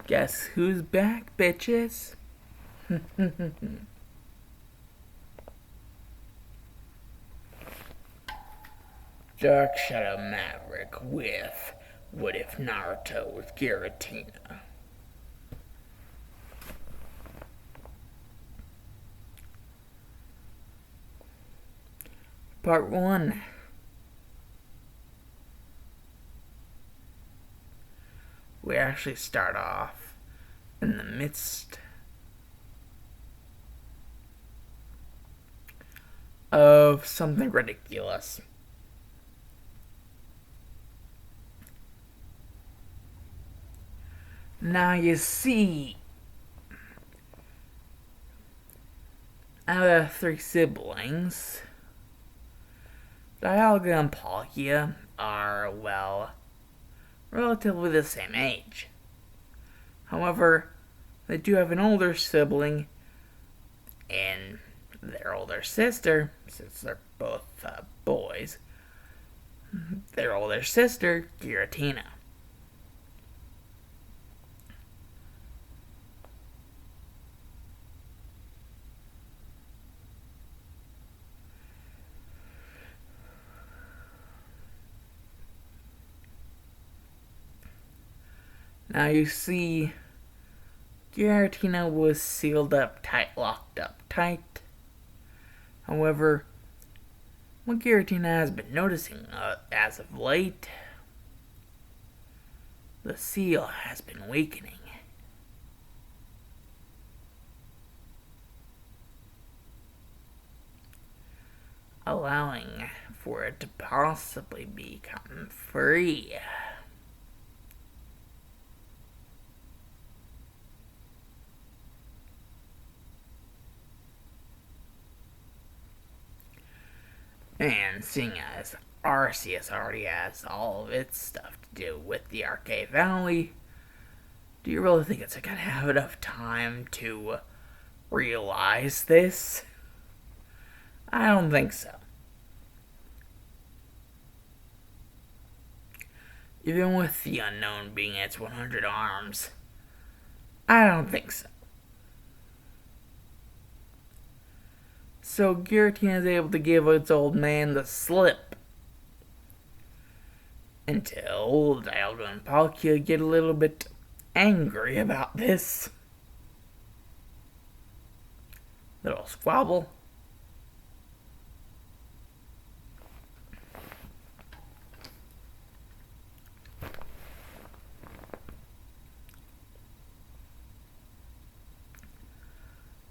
Guess who's back, bitches? Dark Shadow Maverick with What If Naruto with Giratina. Part 1. We actually start off in the midst of something ridiculous. Now you see, out of 3 siblings, Dialga and Palkia are, well, relatively the same age. However, they do have an older sibling and their older sister, since they're both boys, their older sister, Giratina. Now you see, Giratina was sealed up tight, locked up tight. However, what Giratina has been noticing as of late, the seal has been weakening. Allowing for it to possibly become free. And seeing as Arceus already has all of its stuff to do with the Arcade Valley, do you really think it's gonna have enough time to realize this? I don't think so. Even with the unknown being its 100 arms, I don't think so. So Giratina is able to give its old man the slip. Until Dialga and Palkia get a little bit angry about this. Little squabble.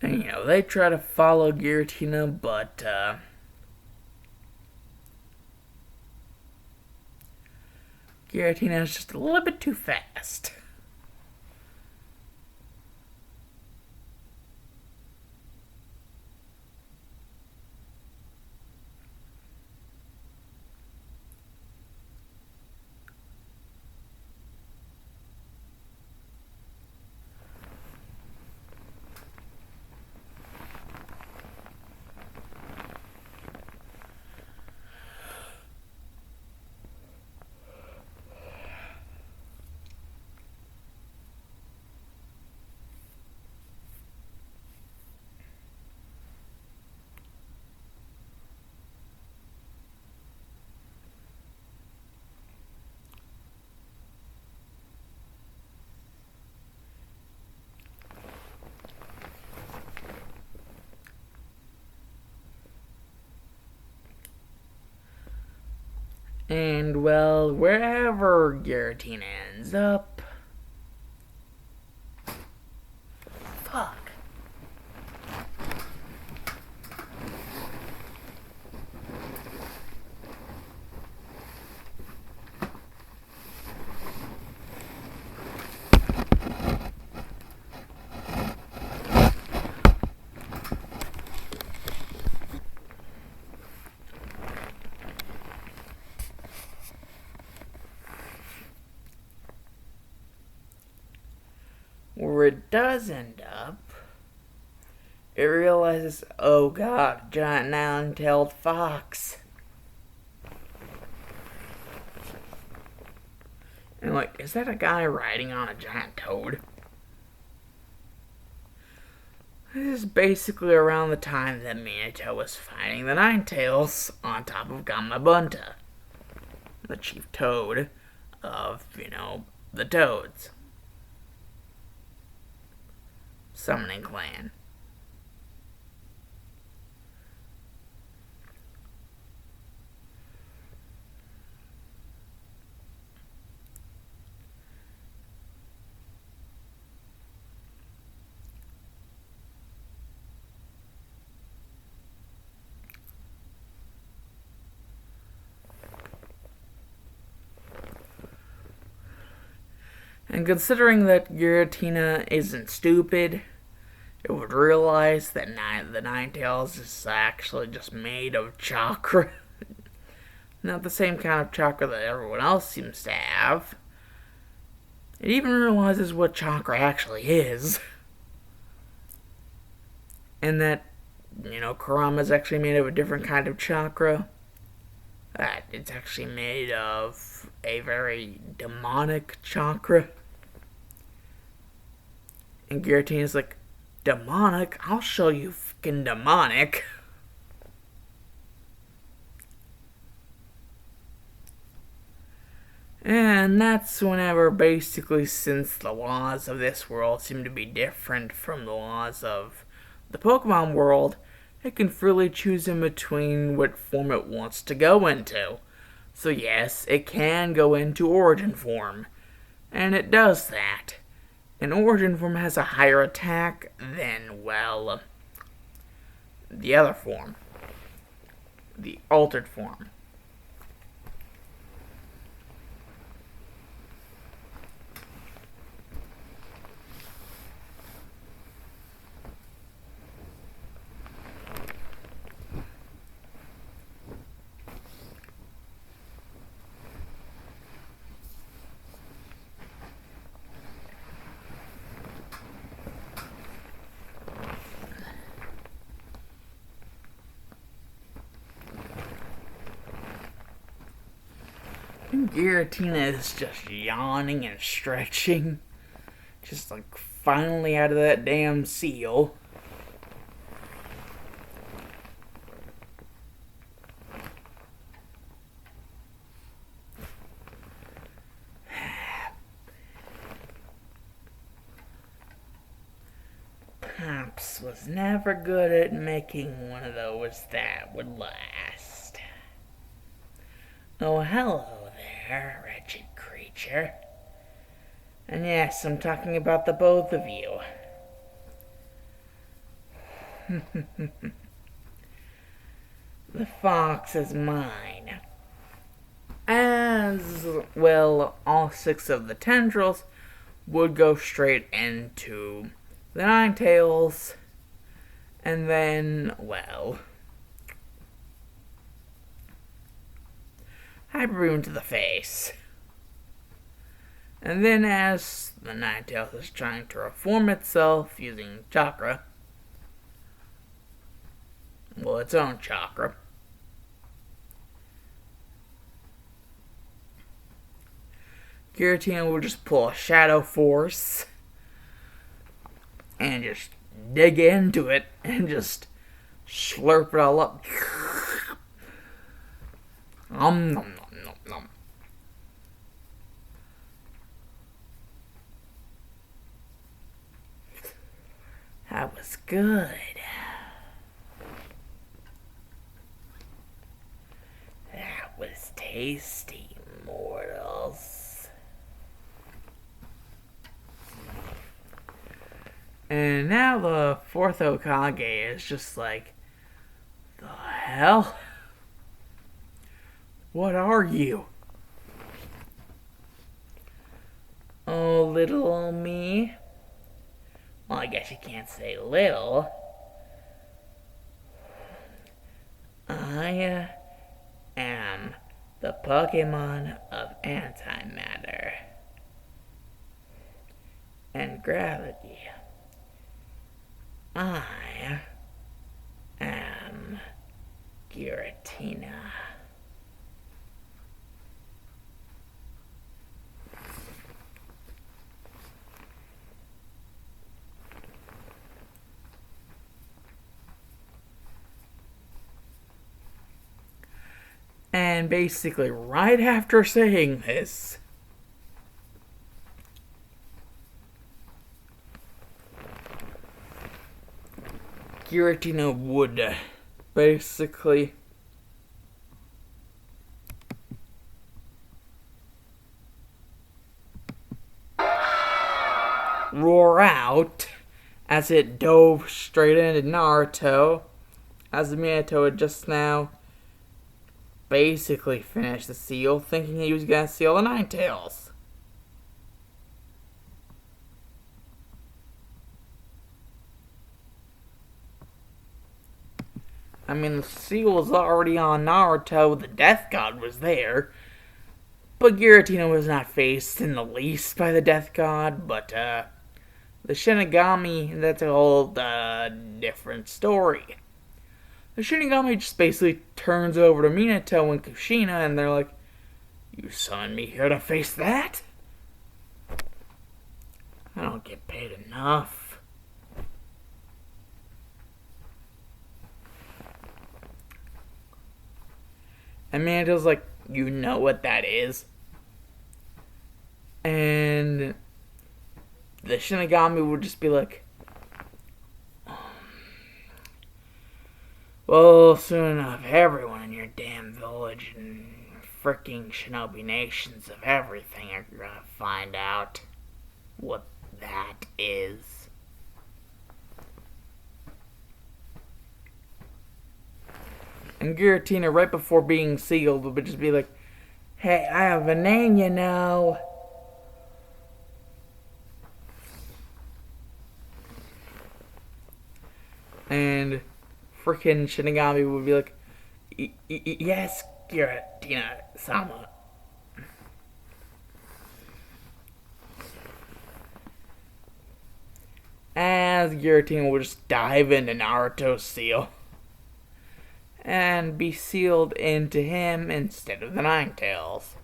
And, they try to follow Giratina, but, Giratina is just a little bit too fast. And, well, wherever Giratina ends up... Fuck. Where it does end up, it realizes, oh god, giant nine-tailed fox. And is that a guy riding on a giant toad? This is basically around the time that Minato was fighting the Ninetales on top of Gamabunta, the chief toad of, the Toads. Summoning Clan. And considering that Giratina isn't stupid, it would realize that the Ninetales is actually just made of chakra. Not the same kind of chakra that everyone else seems to have. It even realizes what chakra actually is. And that, Kurama is actually made of a different kind of chakra. That it's actually made of a very demonic chakra. And Giratina's like, demonic? I'll show you fucking demonic. And that's whenever, basically, since the laws of this world seem to be different from the laws of the Pokemon world, it can freely choose in between what form it wants to go into. So yes, it can go into Origin form. And it does that. And Origin form has a higher attack than, the other form. The altered form. Giratina is just yawning and stretching. Just like finally out of that damn seal. Pops was never good at making one of those that would last. Oh, hello there, wretched creature. And yes, I'm talking about the both of you. The fox is mine. As well, all 6 of the tendrils would go straight into the Ninetales, and then, Hyper Beam to the face. And then as the Ninetales is trying to reform itself using chakra, its own chakra, Giratina will just pull a Shadow Force and just dig into it and just slurp it all up. Nom nom nom nom nom. That was good. That was tasty, mortals. And now the 4th Hokage is just like, the hell? What are you? Oh, little me? Well, I guess you can't say little. I am the Pokemon of antimatter and gravity. I am Giratina. And basically, right after saying this, Giratina would basically roar out as it dove straight into Naruto, as Minato had just now basically finished the seal, thinking he was gonna seal the Nine Tails. I mean, the seal was already on Naruto, the Death God was there, but Giratina was not faced in the least by the Death God, but, the Shenanigami, that's a whole, different story. The Shinigami just basically turns over to Minato and Kushina, and they're like, "You summoned me here to face that? I don't get paid enough." And Minato's like, "You know what that is?" And the Shinigami would just be like, "Well, soon enough, everyone in your damn village and fricking shinobi nations of everything are gonna find out what that is." And Giratina, right before being sealed, would just be like, "Hey, I have a name, you know." And freaking Shinigami would be like, "Yes, Giratina-sama." As Giratina would just dive into Naruto's seal and be sealed into him instead of the Nine Tails.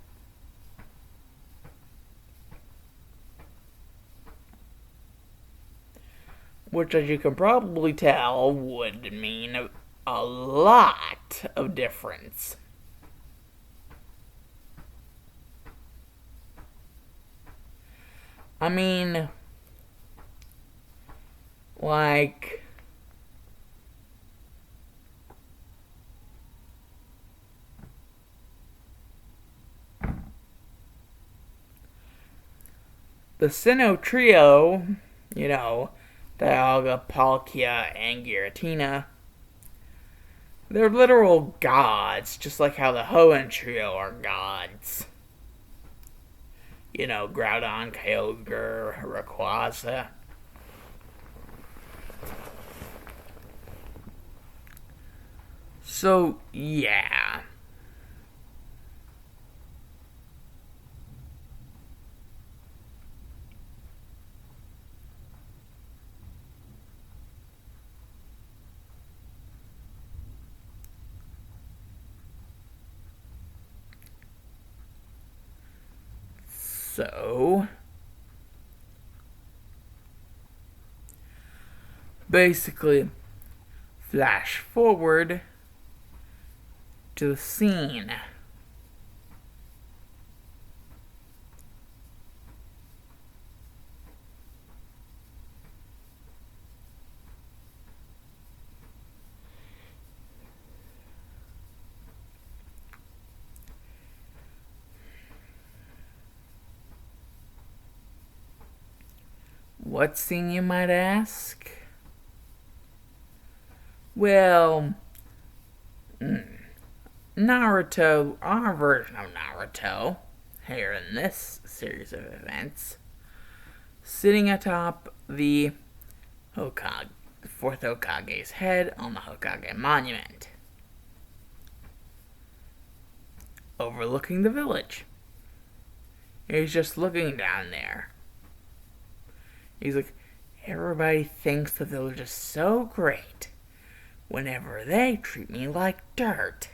Which, as you can probably tell, would mean a lot of difference. I mean, like, the Sinnoh trio, you know, Dialga, Palkia, and Giratina, they're literal gods, just like how the Hoenn trio are gods. You know, Groudon, Kyogre, Rayquaza. So, yeah. So, basically, flash forward to the scene. What scene, you might ask? Well, Naruto, our version of Naruto, here in this series of events, sitting atop the Hokage, the fourth Hokage's head on the Hokage monument, overlooking the village. He's just looking down there. He's like, "Everybody thinks the village is so great whenever they treat me like dirt.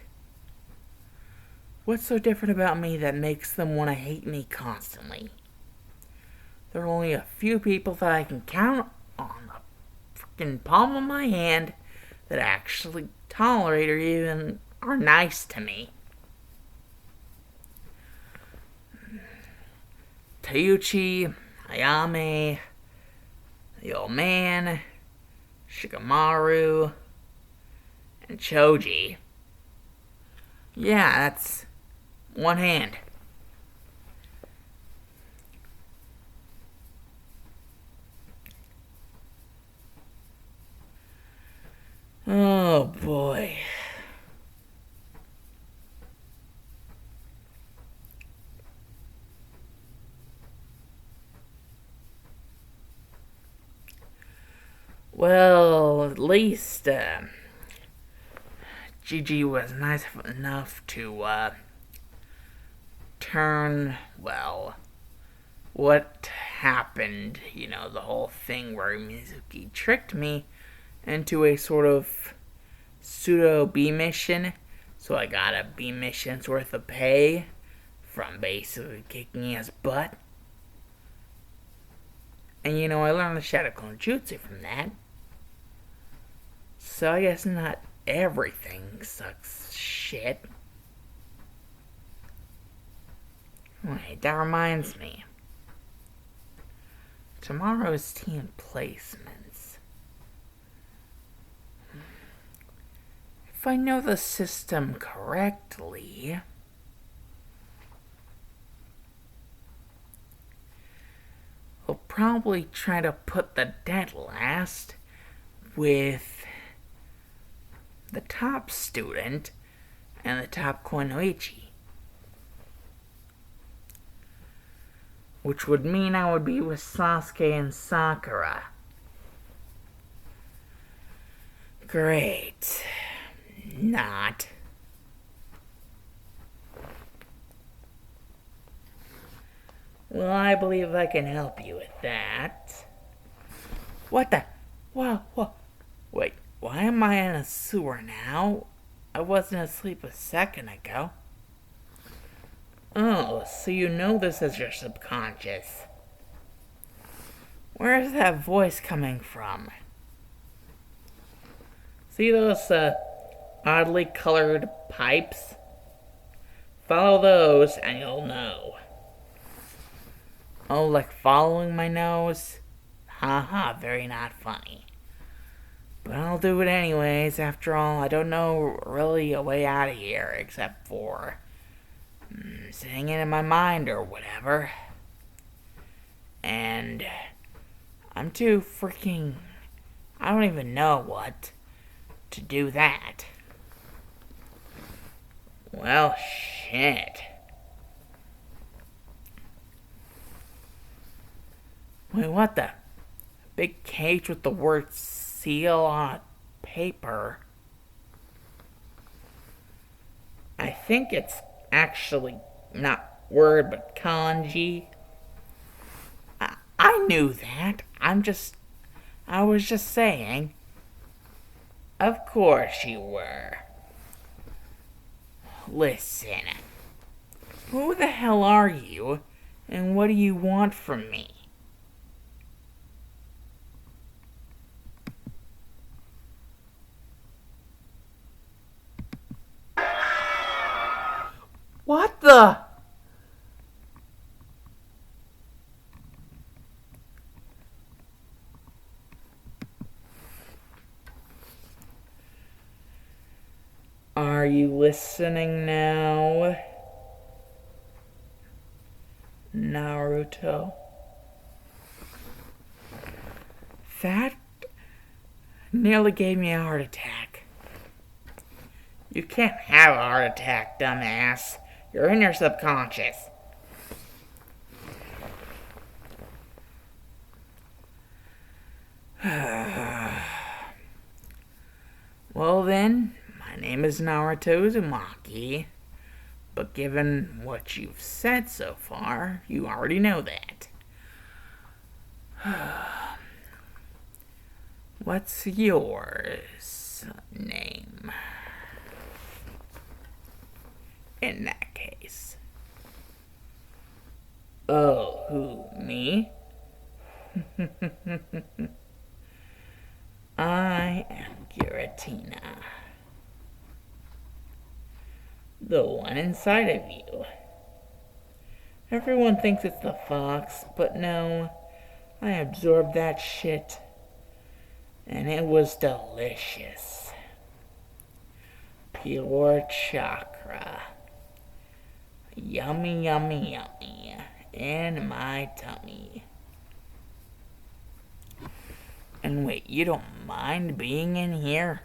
What's so different about me that makes them want to hate me constantly? There are only a few people that I can count on the freaking palm of my hand that actually tolerate or even are nice to me." Teuchi, Ayame, the old man, Shikamaru, and Choji. Yeah, that's one hand. Oh boy. Well, at least Gigi was nice enough to turn, well, what happened, the whole thing where Mizuki tricked me into a sort of pseudo B mission. So I got a B mission's worth of pay from basically kicking his butt. And I learned the Shadow Clone Jutsu from that. So I guess not everything sucks shit. Wait, that reminds me. Tomorrow's team placements. If I know the system correctly, we'll probably try to put the dead last with the top student and the top Kunoichi. Which would mean I would be with Sasuke and Sakura. Great. Not. Well, I believe I can help you with that. What the? Whoa. Wait, why am I in a sewer now? I wasn't asleep a second ago. Oh, so you know this is your subconscious. Where is that voice coming from? See those oddly colored pipes? Follow those and you'll know. Oh, like following my nose? Haha, very not funny. But I'll do it anyways. After all, I don't know really a way out of here except for saying it in my mind or whatever. And I'm too freaking... I don't even know what to do that. Well, shit. Wait, what the? Big cage with the word seal on paper. I think it's actually not word but kanji. I knew that. I was just saying. Of course you were. Listen. Who the hell are you? And what do you want from me? What the? Are you listening now, Naruto? That nearly gave me a heart attack. You can't have a heart attack, dumbass. You're in your subconscious. Well then, my name is Naruto Uzumaki, but given what you've said so far, you already know that. What's yours name? In that case. Oh, who, me? I am Giratina. The one inside of you. Everyone thinks it's the fox, but no, I absorbed that shit, and it was delicious. Pure chakra. Yummy, yummy, yummy. In my tummy. And wait, you don't mind being in here?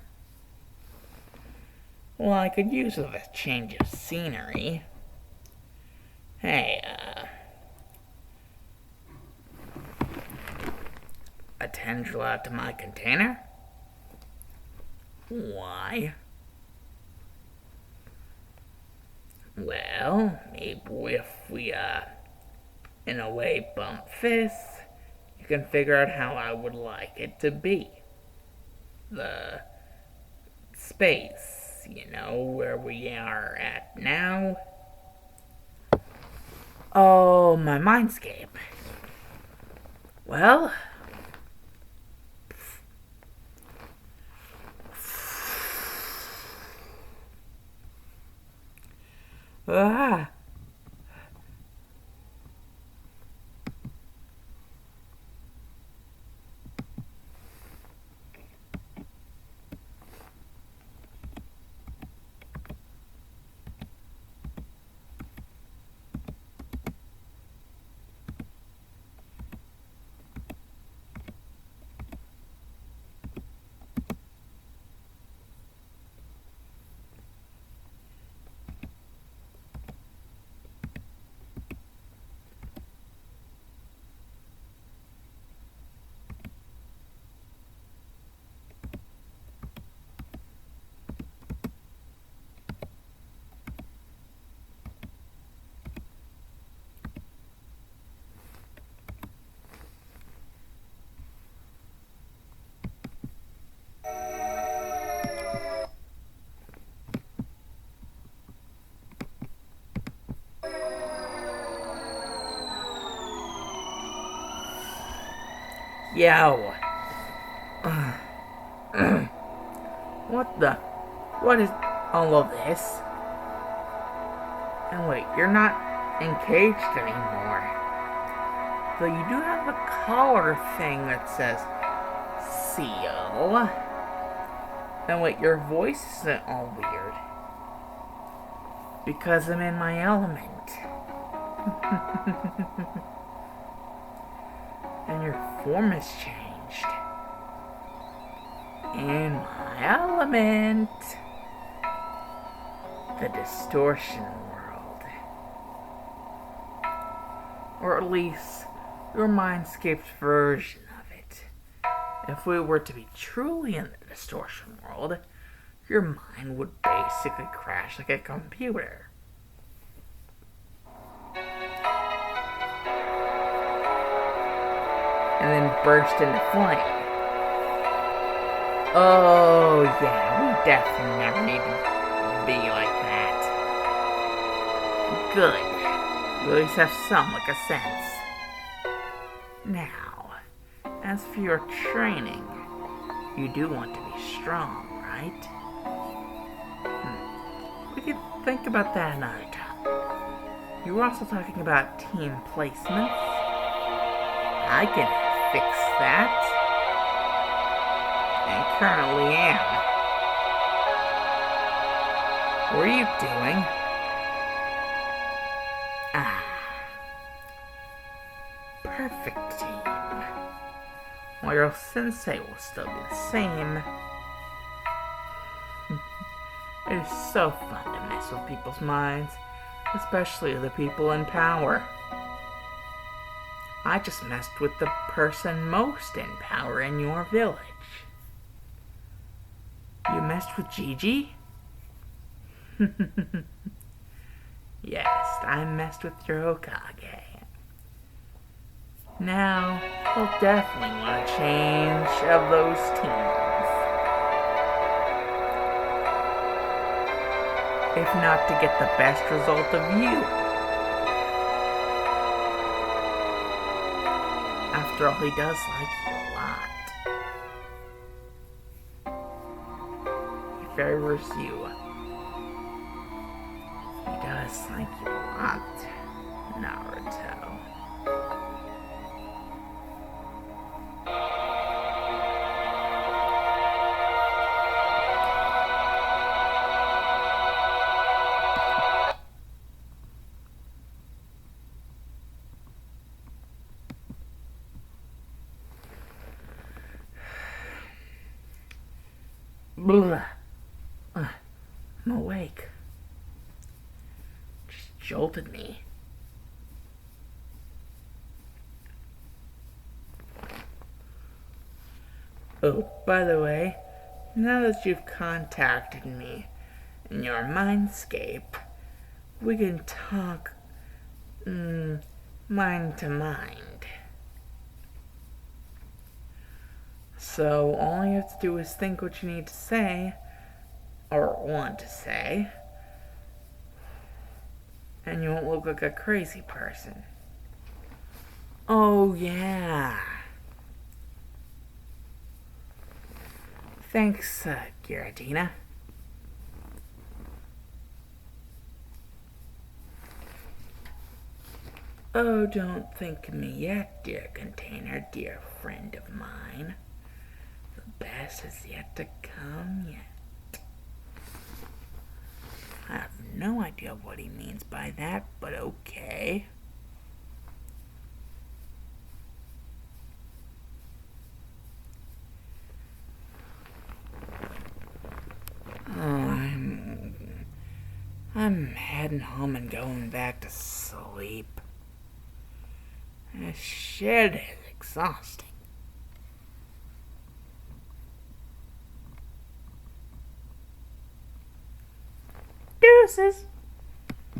Well, I could use a change of scenery. Hey, attend you out to my container? Why? Well, maybe if we, in a way, bump fists, you can figure out how I would like it to be. The space, where we are at now. Oh, my mindscape. Well, ah. Yo. What is all of this? And wait, you're not encaged anymore. Though you do have a collar thing that says seal. And wait, your voice isn't all weird. Because I'm in my element. And your form has changed. In my element. The distortion world. Or at least your mindscape's version of it. If we were to be truly in the distortion world, your mind would basically crash like a computer. And then burst into flame. Oh yeah, we definitely never need to be like that. Good. You at least have some like a sense. Now, as for your training, you do want to be strong, right? We could think about that another time. You were also talking about team placements. I can fix that. And currently am. What are you doing? Perfect team. While your sensei will still be the same. It is so fun to mess with people's minds, especially the people in power. I just messed with the person most in power in your village. You messed with Gigi? Yes, I messed with your Hokage. Now, we'll definitely want a change of those teams. If not to get the best result of you. After all, he does like you a lot. He favors you. He does like you a lot. Naruto. Blah. I'm awake. Just jolted me. Oh, by the way, now that you've contacted me in your mindscape, we can talk mind to mind. So all you have to do is think what you need to say, or want to say, and you won't look like a crazy person. Oh, yeah. Thanks, Giratina. Oh, don't think of me yet, dear container, dear friend of mine. The best is yet to come yet. I have no idea what he means by that, but okay. I'm heading home and going back to sleep. This shit is exhausting. Deuces.